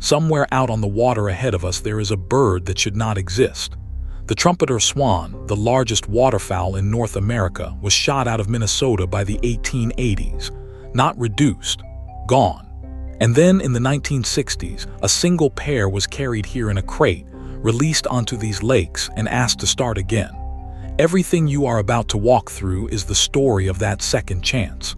Somewhere out on the water ahead of us there is a bird that should not exist. The trumpeter swan, the largest waterfowl in North America, was shot out of Minnesota by the 1880s. Not reduced, gone. And then in the 1960s, a single pair was carried here in a crate, released onto these lakes and asked to start again. Everything you are about to walk through is the story of that second chance.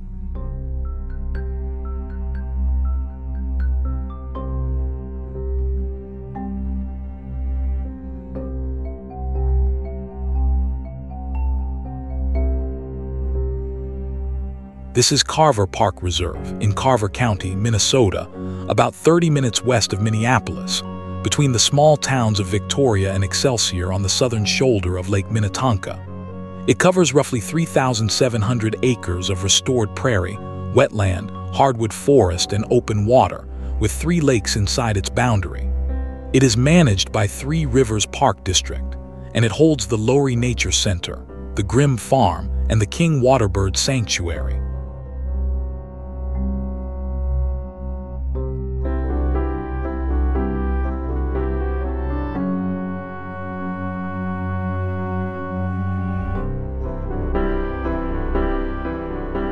This is Carver Park Reserve in Carver County, Minnesota, about 30 minutes west of Minneapolis, between the small towns of Victoria and Excelsior on the southern shoulder of Lake Minnetonka. It covers roughly 3,700 acres of restored prairie, wetland, hardwood forest, and open water, with 3 lakes inside its boundary. It is managed by Three Rivers Park District, and it holds the Lowry Nature Center, the Grimm Farm, and the King Waterbird Sanctuary.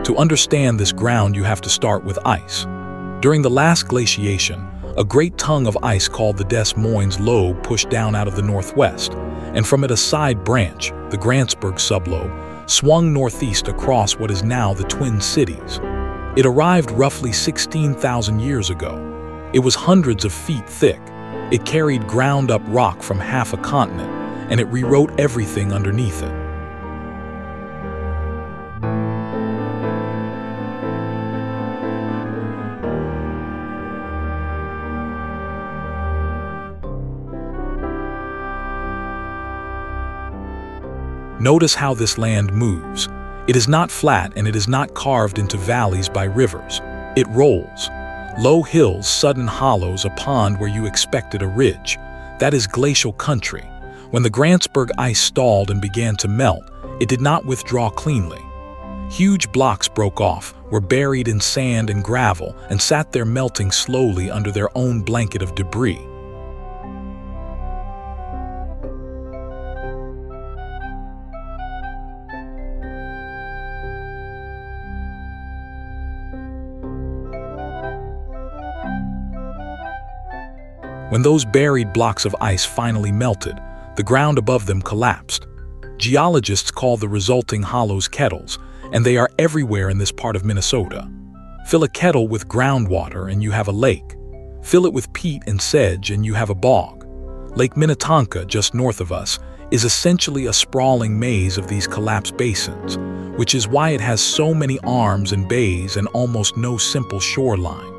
To understand this ground, you have to start with ice. During the last glaciation, a great tongue of ice called the Des Moines Lobe pushed down out of the northwest, and from it a side branch, the Grantsburg sublobe, swung northeast across what is now the Twin Cities. It arrived roughly 16,000 years ago. It was hundreds of feet thick. It carried ground-up rock from half a continent, and it rewrote everything underneath it. Notice how this land moves. It is not flat and it is not carved into valleys by rivers. It rolls. Low hills, sudden hollows, a pond where you expected a ridge. That is glacial country. When the Grantsburg ice stalled and began to melt, it did not withdraw cleanly. Huge blocks broke off, were buried in sand and gravel, and sat there melting slowly under their own blanket of debris. When those buried blocks of ice finally melted, the ground above them collapsed. Geologists call the resulting hollows kettles, and they are everywhere in this part of Minnesota. Fill a kettle with groundwater and you have a lake. Fill it with peat and sedge and you have a bog. Lake Minnetonka, just north of us, is essentially a sprawling maze of these collapsed basins, which is why it has so many arms and bays and almost no simple shoreline.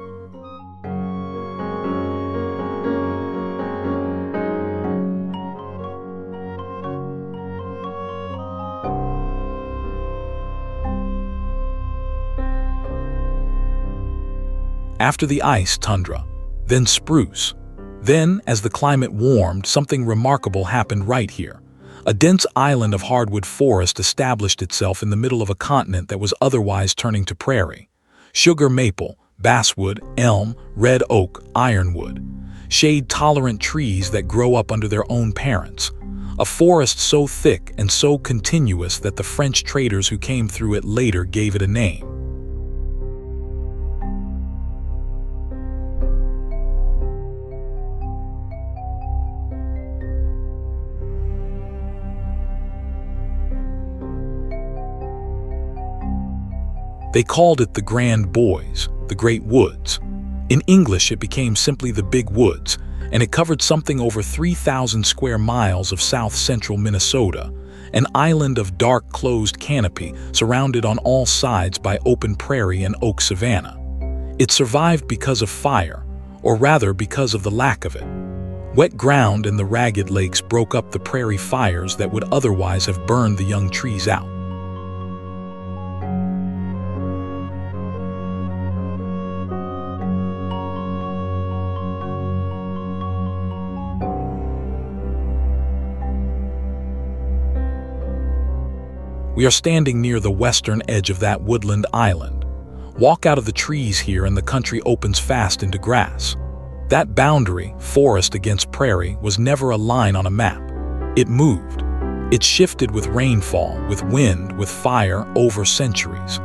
After the ice, tundra, then spruce. Then, as the climate warmed, something remarkable happened right here. A dense island of hardwood forest established itself in the middle of a continent that was otherwise turning to prairie. Sugar maple, basswood, elm, red oak, ironwood. Shade-tolerant trees that grow up under their own parents. A forest so thick and so continuous that the French traders who came through it later gave it a name. They called it the Grand Bois, the Great Woods. In English, it became simply the Big Woods, and it covered something over 3,000 square miles of south-central Minnesota, an island of dark closed canopy surrounded on all sides by open prairie and oak savanna. It survived because of fire, or rather because of the lack of it. Wet ground and the ragged lakes broke up the prairie fires that would otherwise have burned the young trees out. We are standing near the western edge of that woodland island. Walk out of the trees here and the country opens fast into grass. That boundary, forest against prairie, was never a line on a map. It moved. It shifted with rainfall, with wind, with fire over centuries.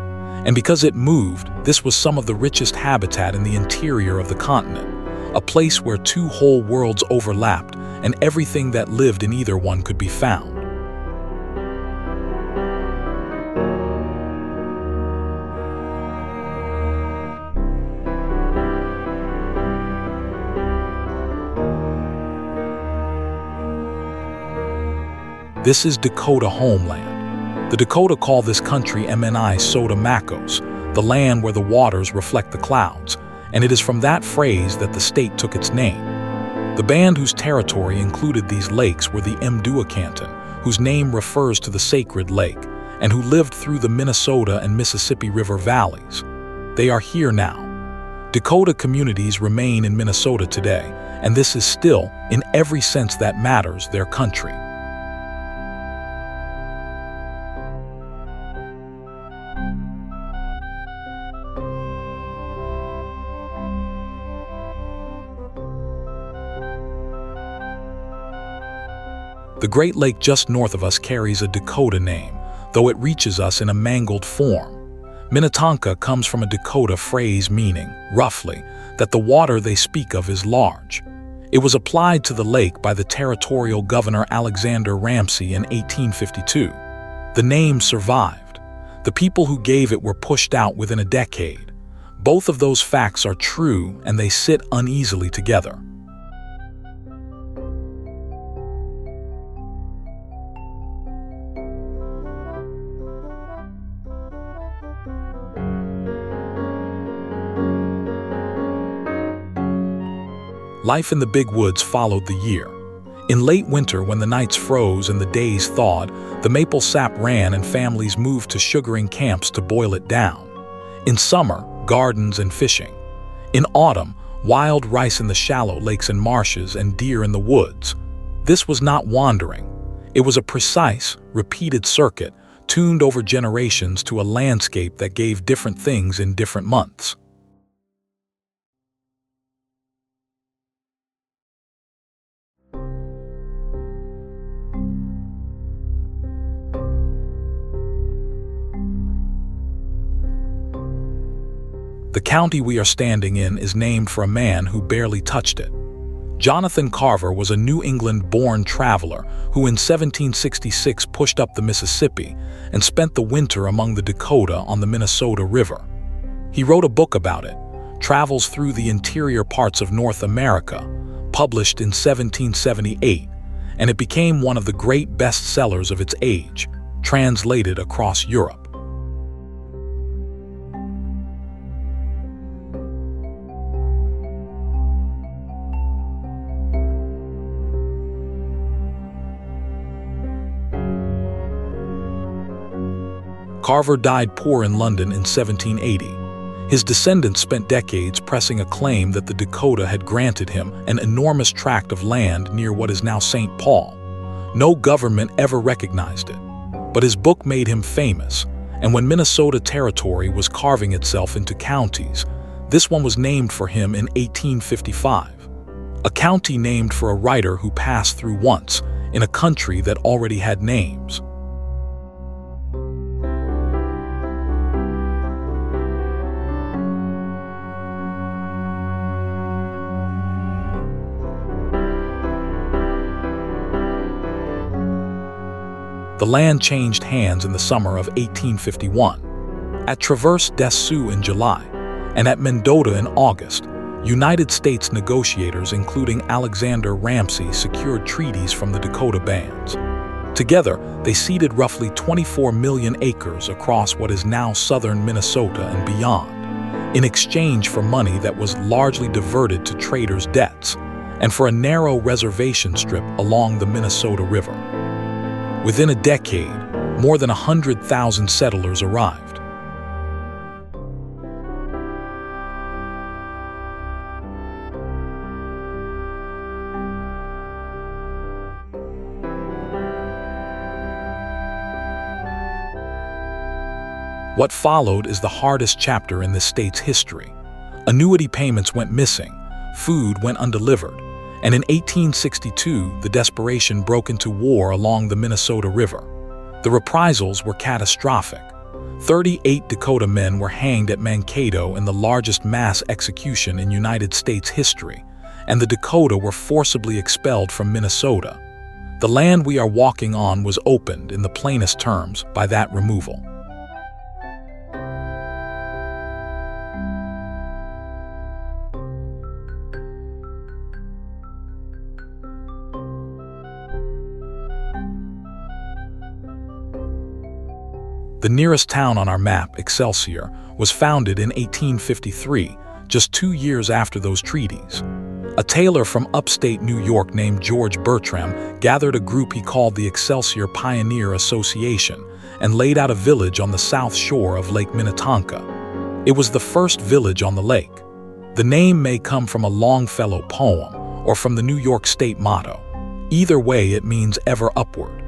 And because it moved, this was some of the richest habitat in the interior of the continent, a place where two whole worlds overlapped and everything that lived in either one could be found. This is Dakota Homeland. The Dakota call this country MNI Soda Makos, the land where the waters reflect the clouds, and it is from that phrase that the state took its name. The band whose territory included these lakes were the Mdewakanton, whose name refers to the sacred lake, and who lived through the Minnesota and Mississippi River valleys. They are here now. Dakota communities remain in Minnesota today, and this is still, in every sense that matters, their country. The Great Lake just north of us carries a Dakota name, though it reaches us in a mangled form. Minnetonka comes from a Dakota phrase meaning, roughly, that the water they speak of is large. It was applied to the lake by the territorial governor Alexander Ramsey in 1852. The name survived. The people who gave it were pushed out within a decade. Both of those facts are true, and they sit uneasily together. Life in the big woods followed the year. In late winter, when the nights froze and the days thawed, the maple sap ran and families moved to sugaring camps to boil it down. In summer, gardens and fishing. In autumn, wild rice in the shallow lakes and marshes and deer in the woods. This was not wandering. It was a precise, repeated circuit, tuned over generations to a landscape that gave different things in different months. The county we are standing in is named for a man who barely touched it. Jonathan Carver was a New England-born traveler who in 1766 pushed up the Mississippi and spent the winter among the Dakota on the Minnesota River. He wrote a book about it, Travels Through the Interior Parts of North America, published in 1778, and it became one of the great bestsellers of its age, translated across Europe. Carver died poor in London in 1780. His descendants spent decades pressing a claim that the Dakota had granted him an enormous tract of land near what is now St. Paul. No government ever recognized it, but his book made him famous, and when Minnesota Territory was carving itself into counties, this one was named for him in 1855. A county named for a writer who passed through once in a country that already had names. The land changed hands in the summer of 1851. At Traverse des Sioux in July, and at Mendota in August, United States negotiators, including Alexander Ramsey, secured treaties from the Dakota bands. Together, they ceded roughly 24 million acres across what is now southern Minnesota and beyond, in exchange for money that was largely diverted to traders' debts, and for a narrow reservation strip along the Minnesota River. Within a decade, more than 100,000 settlers arrived. What followed is the hardest chapter in the state's history. Annuity payments went missing, food went undelivered, and in 1862 the desperation broke into war along the Minnesota River. The reprisals were catastrophic. 38 Dakota men were hanged at Mankato in the largest mass execution in United States history, and the Dakota were forcibly expelled from Minnesota. The land we are walking on was opened, in the plainest terms, by that removal. The nearest town on our map, Excelsior, was founded in 1853, just 2 years after those treaties. A tailor from upstate New York named George Bertram gathered a group he called the Excelsior Pioneer Association and laid out a village on the south shore of Lake Minnetonka. It was the first village on the lake. The name may come from a Longfellow poem or from the New York State motto. Either way, it means ever upward.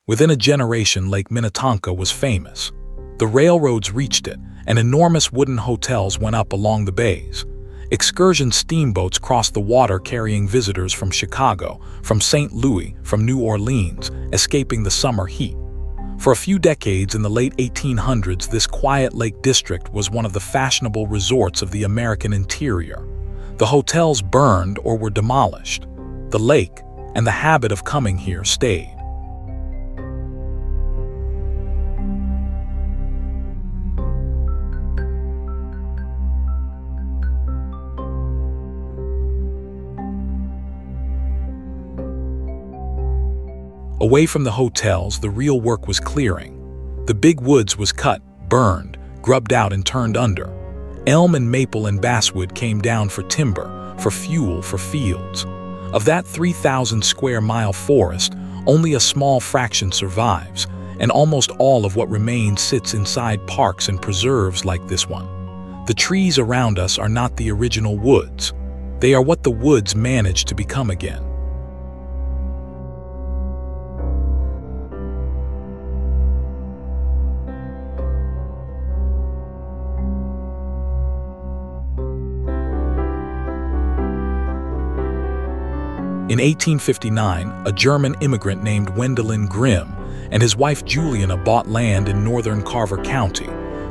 Within a generation, Lake Minnetonka was famous. The railroads reached it, and enormous wooden hotels went up along the bays. Excursion steamboats crossed the water carrying visitors from Chicago, from St. Louis, from New Orleans, escaping the summer heat. For a few decades in the late 1800s, this quiet lake district was one of the fashionable resorts of the American interior. The hotels burned or were demolished. The lake and the habit of coming here stayed. Away from the hotels, the real work was clearing. The big woods was cut, burned, grubbed out and turned under. Elm and maple and basswood came down for timber, for fuel, for fields. Of that 3,000 square mile forest, only a small fraction survives, and almost all of what remains sits inside parks and preserves like this one. The trees around us are not the original woods. They are what the woods managed to become again. In 1859, a German immigrant named Wendelin Grimm and his wife Juliana bought land in northern Carver County,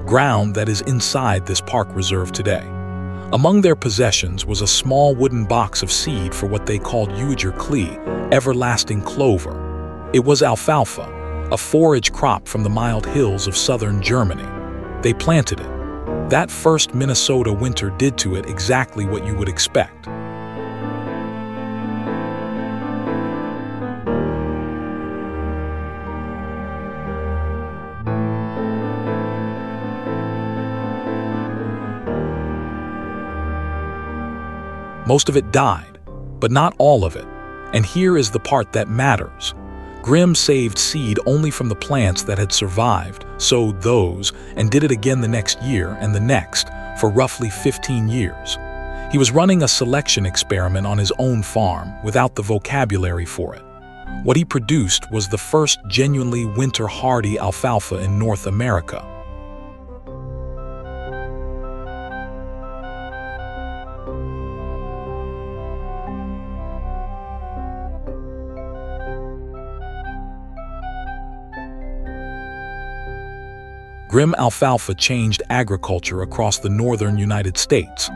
ground that is inside this park reserve today. Among their possessions was a small wooden box of seed for what they called Klee, everlasting clover. It was alfalfa, a forage crop from the mild hills of southern Germany. They planted it. That first Minnesota winter did to it exactly what you would expect. Most of it died, but not all of it, and here is the part that matters. Grimm saved seed only from the plants that had survived, sowed those, and did it again the next year and the next, for roughly 15 years. He was running a selection experiment on his own farm without the vocabulary for it. What he produced was the first genuinely winter-hardy alfalfa in North America. Grimm alfalfa changed agriculture across the northern United States.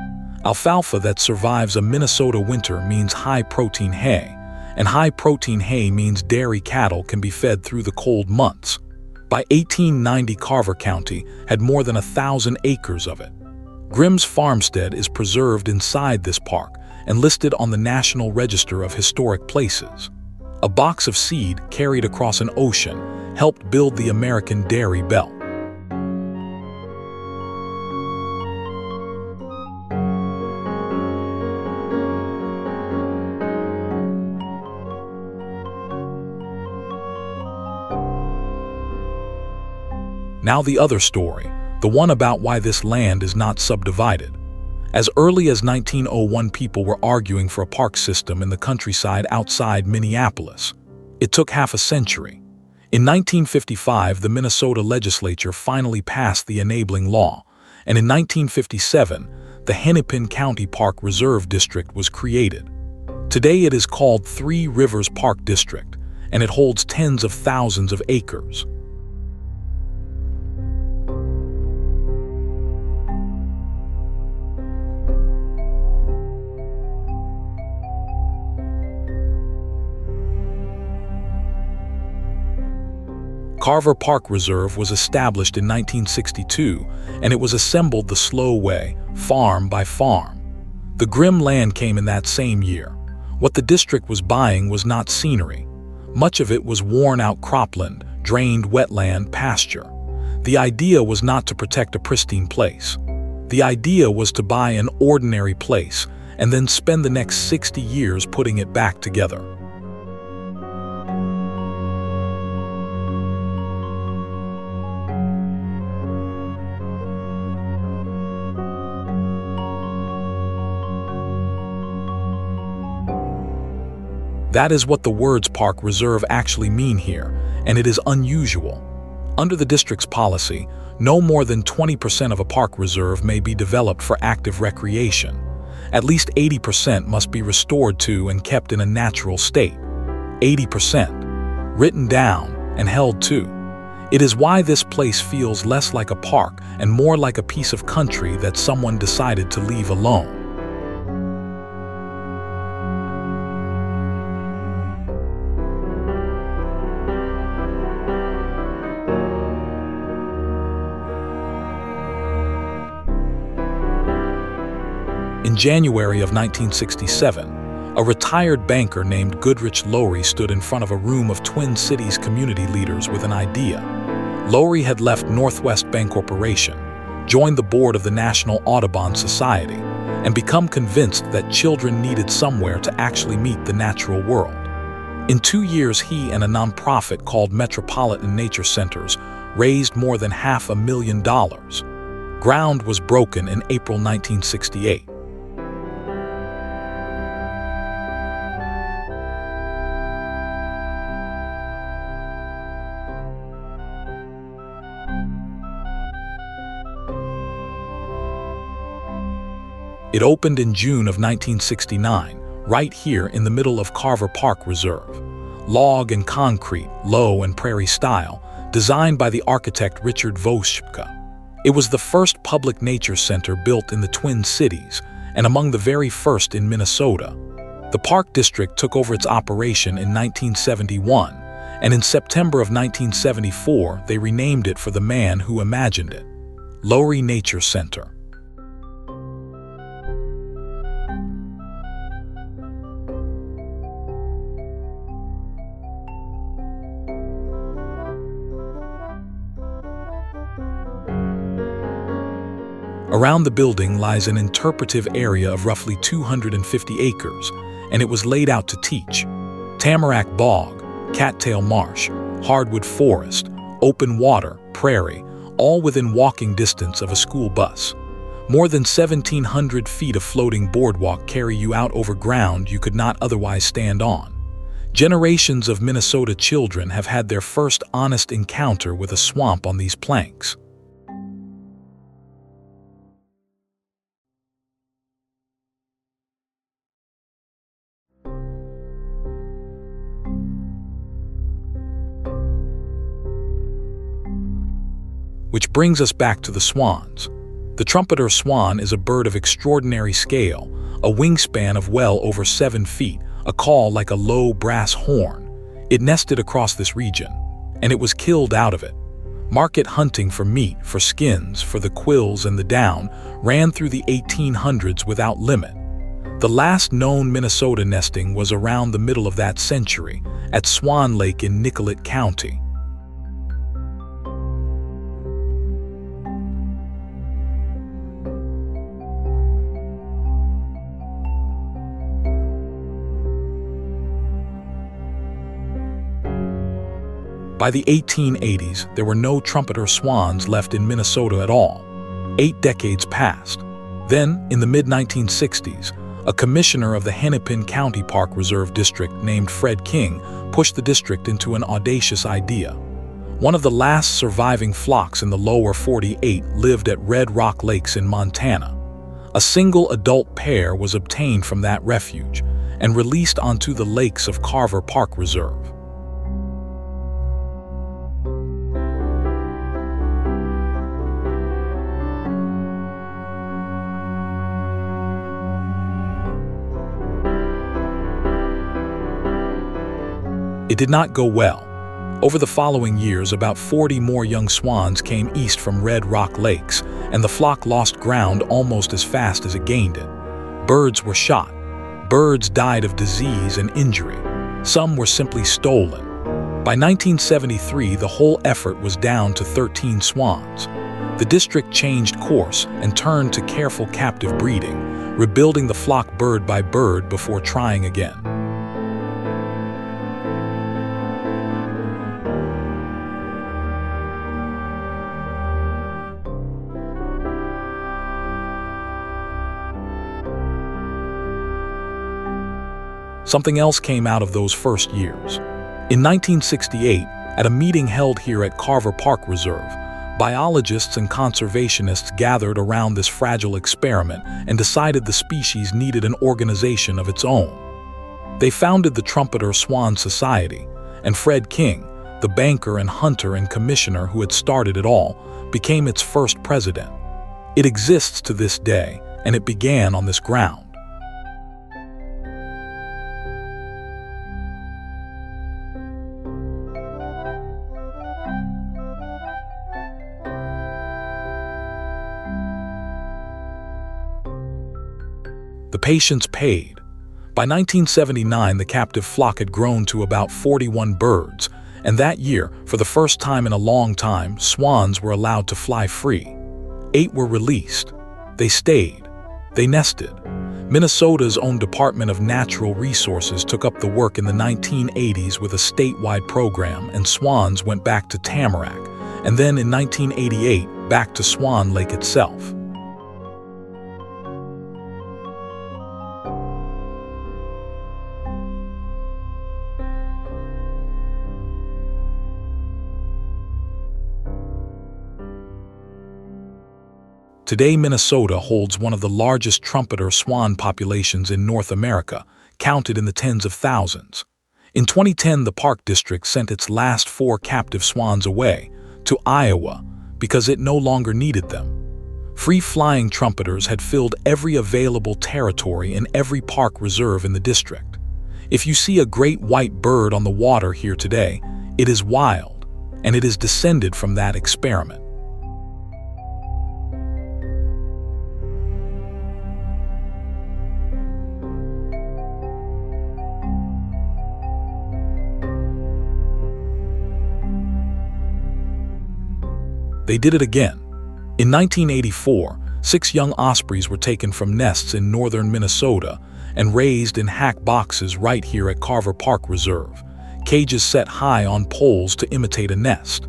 Alfalfa that survives a Minnesota winter means high-protein hay, and high-protein hay means dairy cattle can be fed through the cold months. By 1890, Carver County had more than 1,000 acres of it. Grimm's farmstead is preserved inside this park and listed on the National Register of Historic Places. A box of seed carried across an ocean helped build the American dairy belt. Now the other story, the one about why this land is not subdivided. As early as 1901, people were arguing for a park system in the countryside outside Minneapolis. It took half a century. In 1955, the Minnesota legislature finally passed the enabling law, and in 1957, the Hennepin County Park Reserve District was created. Today it is called Three Rivers Park District, and it holds tens of thousands of acres. Carver Park Reserve was established in 1962, and it was assembled the slow way, farm by farm. The grim land came in that same year. What the district was buying was not scenery. Much of it was worn-out cropland, drained wetland pasture. The idea was not to protect a pristine place. The idea was to buy an ordinary place and then spend the next 60 years putting it back together. That is what the words Park Reserve actually mean here, and it is unusual. Under the district's policy, no more than 20% of a park reserve may be developed for active recreation. At least 80% must be restored to and kept in a natural state. 80%, written down and held to. It is why this place feels less like a park and more like a piece of country that someone decided to leave alone. In January of 1967, a retired banker named Goodrich Lowry stood in front of a room of Twin Cities community leaders with an idea. Lowry had left Northwest Bancorporation, joined the board of the National Audubon Society, and become convinced that children needed somewhere to actually meet the natural world. In 2 years, he and a nonprofit called Metropolitan Nature Centers raised more than $500,000. Ground was broken in April 1968. It opened in June of 1969, right here in the middle of Carver Park Reserve. Log and concrete, low and prairie style, designed by the architect Richard Voschka. It was the first public nature center built in the Twin Cities and among the very first in Minnesota. The Park District took over its operation in 1971, and in September of 1974 they renamed it for the man who imagined it, Lowry Nature Center. Around the building lies an interpretive area of roughly 250 acres, and it was laid out to teach. Tamarack bog, cattail marsh, hardwood forest, open water, prairie, all within walking distance of a school bus. More than 1,700 feet of floating boardwalk carry you out over ground you could not otherwise stand on. Generations of Minnesota children have had their first honest encounter with a swamp on these planks. Which brings us back to the swans. The trumpeter swan is a bird of extraordinary scale, a wingspan of well over 7 feet, a call like a low brass horn. It nested across this region, and it was killed out of it. Market hunting for meat, for skins, for the quills and the down ran through the 1800s without limit. The last known Minnesota nesting was around the middle of that century at Swan Lake in Nicollet County. By the 1880s, there were no trumpeter swans left in Minnesota at all. 8 decades passed. Then, in the mid-1960s, a commissioner of the Hennepin County Park Reserve District named Fred King pushed the district into an audacious idea. One of the last surviving flocks in the lower 48 lived at Red Rock Lakes in Montana. A single adult pair was obtained from that refuge and released onto the lakes of Carver Park Reserve. It did not go well. Over the following years, about 40 more young swans came east from Red Rock Lakes, and the flock lost ground almost as fast as it gained it. Birds were shot. Birds died of disease and injury. Some were simply stolen. By 1973, the whole effort was down to 13 swans. The district changed course and turned to careful captive breeding, rebuilding the flock bird by bird before trying again. Something else came out of those first years. In 1968, at a meeting held here at Carver Park Reserve, biologists and conservationists gathered around this fragile experiment and decided the species needed an organization of its own. They founded the Trumpeter Swan Society, and Fred King, the banker and hunter and commissioner who had started it all, became its first president. It exists to this day, and it began on this ground. The patience paid. By 1979, the captive flock had grown to about 41 birds, and that year, for the first time in a long time, swans were allowed to fly free. 8 were released. They stayed. They nested. Minnesota's own Department of Natural Resources took up the work in the 1980s with a statewide program, and swans went back to Tamarack, and then in 1988, back to Swan Lake itself. Today, Minnesota holds one of the largest trumpeter swan populations in North America, counted in the tens of thousands. In 2010, the Park District sent its last 4 captive swans away, to Iowa, because it no longer needed them. Free-flying trumpeters had filled every available territory in every park reserve in the district. If you see a great white bird on the water here today, it is wild, and it is descended from that experiment. They did it again. In 1984, 6 young ospreys were taken from nests in northern Minnesota and raised in hack boxes right here at Carver Park Reserve, cages set high on poles to imitate a nest.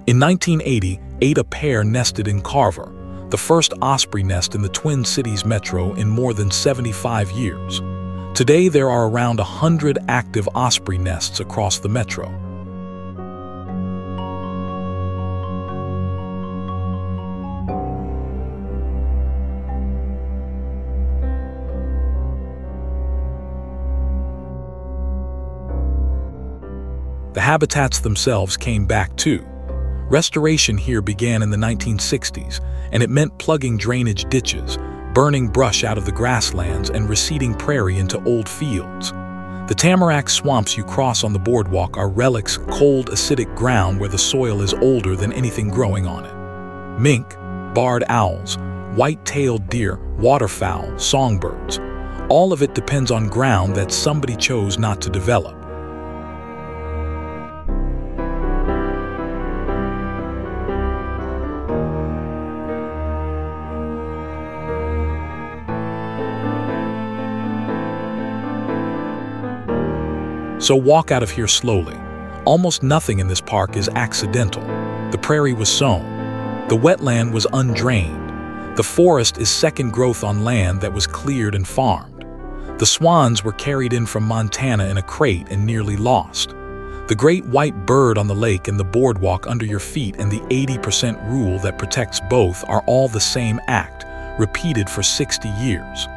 In 1980, a pair nested in Carver, the first osprey nest in the Twin Cities metro in more than 75 years. Today, there are around 100 active osprey nests across the metro. The habitats themselves came back too. Restoration here began in the 1960s, and it meant plugging drainage ditches, burning brush out of the grasslands, and reseeding prairie into old fields. The tamarack swamps you cross on the boardwalk are relics, cold, acidic ground where the soil is older than anything growing on it. Mink, barred owls, white-tailed deer, waterfowl, songbirds. All of it depends on ground that somebody chose not to develop. So walk out of here slowly. Almost nothing in this park is accidental. The prairie was sown. The wetland was undrained. The forest is second growth on land that was cleared and farmed. The swans were carried in from Montana in a crate and nearly lost. The great white bird on the lake and the boardwalk under your feet and the 80% rule that protects both are all the same act, repeated for 60 years.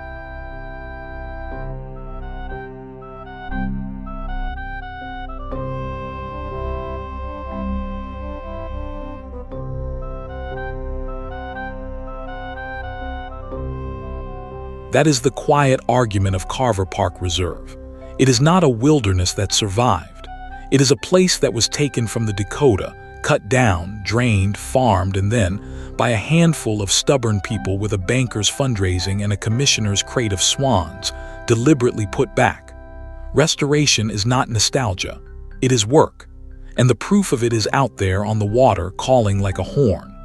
That is the quiet argument of Carver Park Reserve. It is not a wilderness that survived. It is a place that was taken from the Dakota, cut down, drained, farmed, and then, by a handful of stubborn people with a banker's fundraising and a commissioner's crate of swans, deliberately put back. Restoration is not nostalgia. It is work. And the proof of it is out there on the water calling like a horn.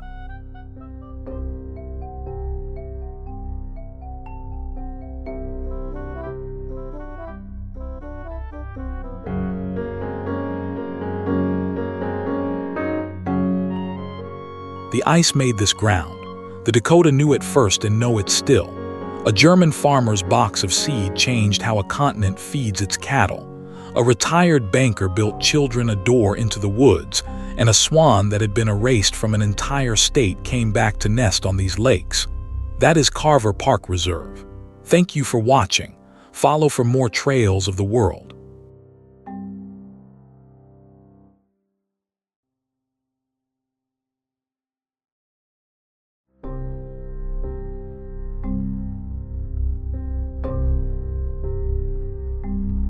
The ice made this ground. The Dakota knew it first and know it still. A German farmer's box of seed changed how a continent feeds its cattle. A retired banker built children a door into the woods, and a swan that had been erased from an entire state came back to nest on these lakes. That is Carver Park Reserve. Thank you for watching. Follow for more trails of the world.